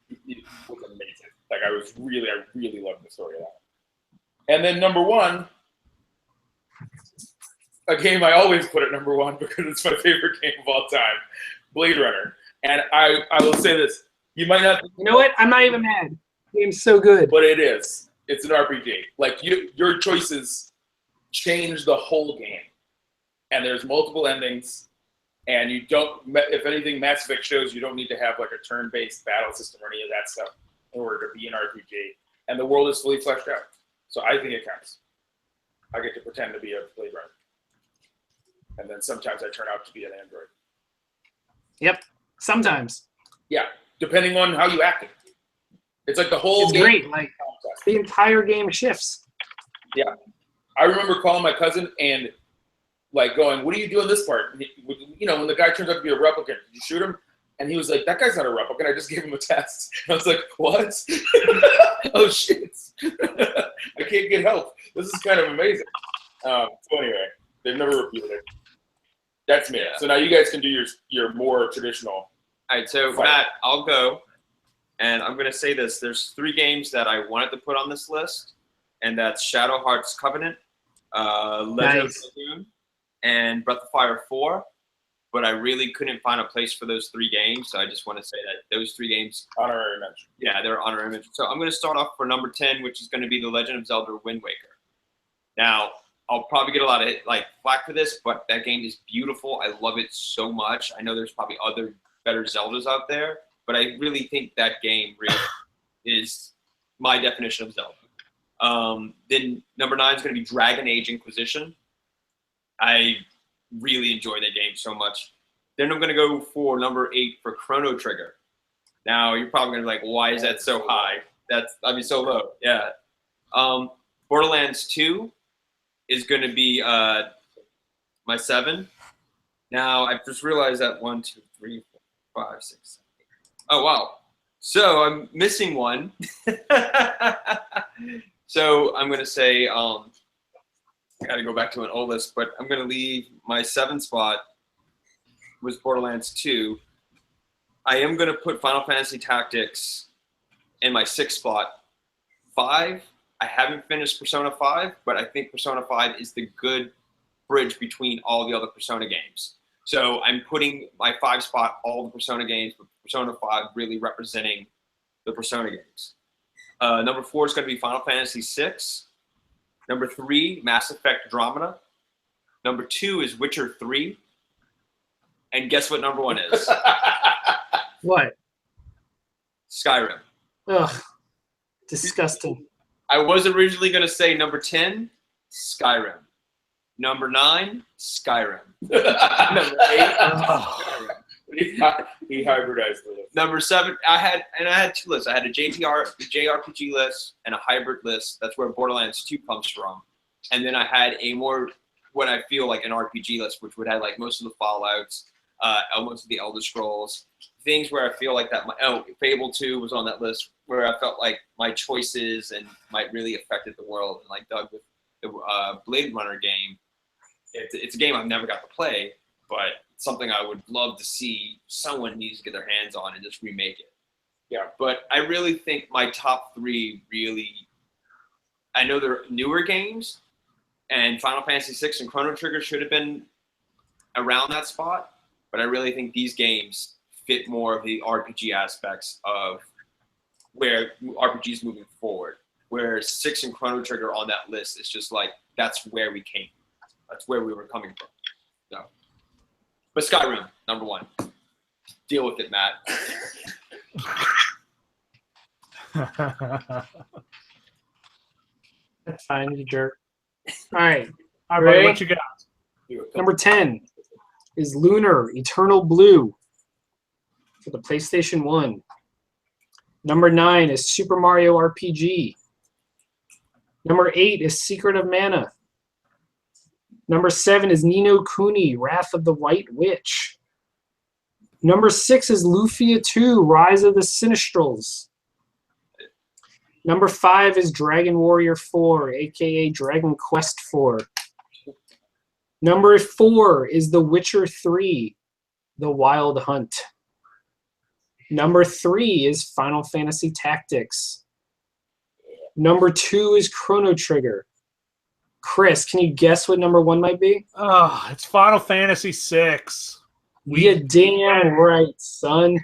was amazing. Like I really loved the story of that. And then number 1, a game I always put at number 1 because it's my favorite game of all time, Blade Runner. And I will say this: you might not. You know what? I'm not even mad. The game's so good. But it is. It's an RPG. Like your choices change the whole game. And there's multiple endings. And you don't, if anything, Mass Effect shows you don't need to have like a turn-based battle system or any of that stuff in order to be an RPG. And the world is fully fleshed out. So I think it counts. I get to pretend to be a Blade Runner. And then sometimes I turn out to be an android. Yep. Sometimes. Yeah. Depending on how you act it. It's like the whole It's game. great. Like the entire game shifts. Yeah. I remember calling my cousin and like going, what are you doing this part? You know, when the guy turns out to be a replicant, did you shoot him? And he was like, that guy's not a replicant. I just gave him a test. And I was like, what? Oh, shit. I can't get help. This is kind of amazing. So anyway, they've never repeated it. That's me. Yeah. So now you guys can do your more traditional. All right, so Fight. Matt, I'll go. And I'm going to say this. There's 3 games that I wanted to put on this list, and that's Shadow Hearts Covenant, Legend of Dragoon, and Breath of Fire 4. But I really couldn't find a place for those 3 games, so I just want to say that those 3 games, Honorary mention. yeah, they're honorary mention. So I'm going to start off for number 10, which is going to be The Legend of Zelda Wind Waker. Now, I'll probably get a lot of flack for this, but that game is beautiful. I love it so much. I know there's probably other better Zeldas out there, but I really think that game really is my definition of Zelda. Then number 9 is going to be Dragon Age Inquisition. I really enjoy that game so much. Then I'm going to go for number 8 for Chrono Trigger. Now, you're probably going to be like, why is that so high? I'd be so low. Yeah. Borderlands 2 is going to be my 7. Now, I just realized that 1, 2, 3, 4, 5, 6, 7, 8. Oh, wow. So I'm missing one. So I'm going to say I got to go back to an old list, but I'm going to leave my 7th spot was Borderlands 2. I am going to put Final Fantasy Tactics in my 6th spot. 5, I haven't finished Persona 5, but I think Persona 5 is the good bridge between all the other Persona games. So I'm putting my 5 spot all the Persona games, but Persona 5 really representing the Persona games. Number 4 is going to be Final Fantasy 6. Number 3, Mass Effect Andromeda. Number 2 is Witcher 3. And guess what number 1 is? What? Skyrim. Ugh. Disgusting. I was originally going to say number 10, Skyrim. Number 9, Skyrim. Number 8, Skyrim. He hybridized the list. Number 7, I had 2 lists. I had a JRPG list and a hybrid list. That's where Borderlands 2 comes from. And then I had a more, what I feel like an RPG list, which would have like most of the Fallouts, most of the Elder Scrolls, things where I feel like that. Fable 2 was on that list, where I felt like my choices and might really affected the world. And like Doug with the Blade Runner game, it's a game I've never got to play, but it's something I would love to see someone needs to get their hands on and just remake it. Yeah, but I really think my top 3 really, I know they're newer games, and Final Fantasy 6 and Chrono Trigger should have been around that spot, but I really think these games fit more of the RPG aspects of where RPGs moving forward. Where 6 and Chrono Trigger on that list is just like, that's where we came. That's where we were coming from. So, but Skyrim, number 1. Deal with it, Matt. That's fine, you jerk. All right. All right, buddy, Ready? what you got? Number 10 is Lunar Eternal Blue for the PlayStation 1. Number 9 is Super Mario RPG. Number 8 is Secret of Mana. Number 7 is Ni no Kuni, Wrath of the White Witch. Number 6 is Lufia 2, Rise of the Sinistrals. Number 5 is Dragon Warrior 4, aka Dragon Quest 4. Number 4 is The Witcher 3, The Wild Hunt. Number 3 is Final Fantasy Tactics. Number 2 is Chrono Trigger. Chris, can you guess what number 1 might be? Oh, it's Final Fantasy VI. You damn right, son.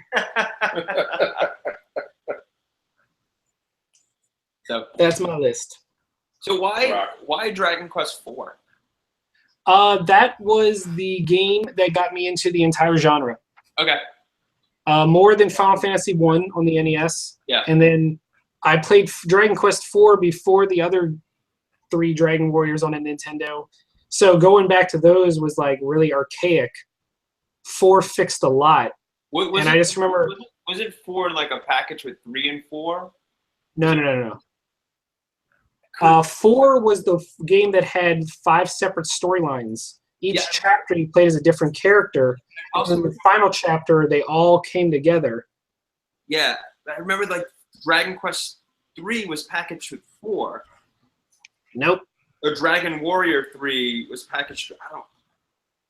So That's my list. So why Dragon Quest 4? That was the game that got me into the entire genre. Okay. More than Final Fantasy 1 on the NES. Yeah. And then I played Dragon Quest 4 before the other 3 Dragon Warriors on a Nintendo. So going back to those was like really archaic. 4 fixed a lot. I just remember. Was it 4 like a package with 3 and 4? No. 4 was the game that had 5 separate storylines. Each chapter you played as a different character. And in the final chapter, they all came together. Yeah, I remember like Dragon Quest 3 was packaged with 4. Nope. Or Dragon Warrior 3 was packaged.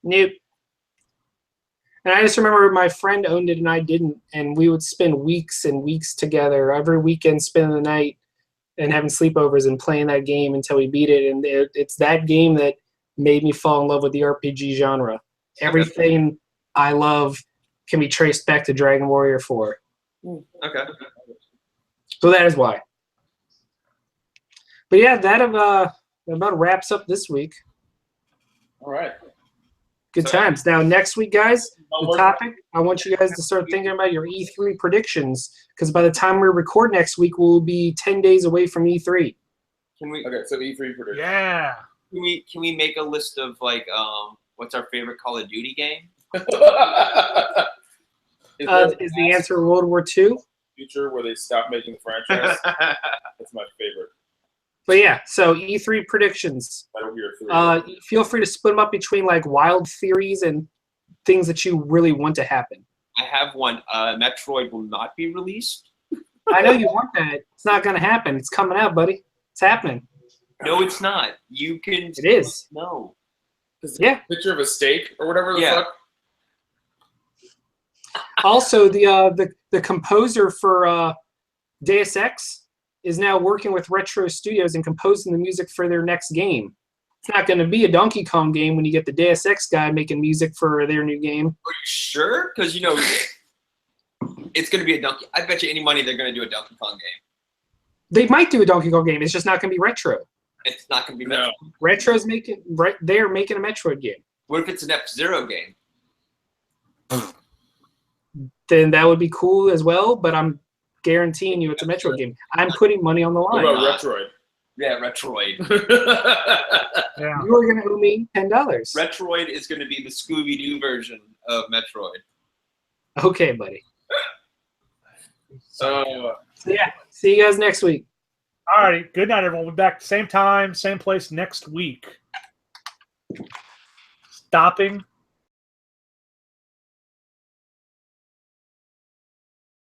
Nope. And I just remember my friend owned it and I didn't, and we would spend weeks and weeks together, every weekend spending the night and having sleepovers and playing that game until we beat it. And it's that game that made me fall in love with the RPG genre. Everything I love can be traced back to Dragon Warrior 4. Okay. So that is why. But yeah, that about wraps up this week. All right. Good times. Now, next week, guys, the topic, I want you guys to start thinking about your E3 predictions, because by the time we record next week, we'll be 10 days away from E3. Okay, so E3 predictions. Yeah. Can we make a list of like what's our favorite Call of Duty game? Is the answer World War II? Future where they stop making the franchise. That's my favorite. But yeah, so E3 predictions. Metal Gear 3. Feel free to split them up between like wild theories and things that you really want to happen. I have one. Metroid will not be released. I know you want that. It's not going to happen. It's coming out, buddy. It's happening. No, it's not. You can. It is. No. Yeah. Picture of a steak or whatever the fuck. Also, the composer for Deus Ex is now working with Retro Studios and composing the music for their next game. It's not going to be a Donkey Kong game when you get the Deus Ex guy making music for their new game. Are you sure? Because it's going to be a Donkey. I bet you any money they're going to do a Donkey Kong game. They might do a Donkey Kong game. It's just not going to be retro. It's not going to be Metroid. Retro's making. They're making a Metroid game. What if it's an F-Zero game? Then that would be cool as well. But I'm guaranteeing you it's a Metroid game. I'm putting money on the line. What about Retroid? Yeah, Retroid. Yeah. You are going to owe me $10. Retroid is going to be the Scooby-Doo version of Metroid. Okay, buddy. Uh, So yeah, see you guys next week. All righty. Good night, everyone. We'll be back same time, same place next week. Stopping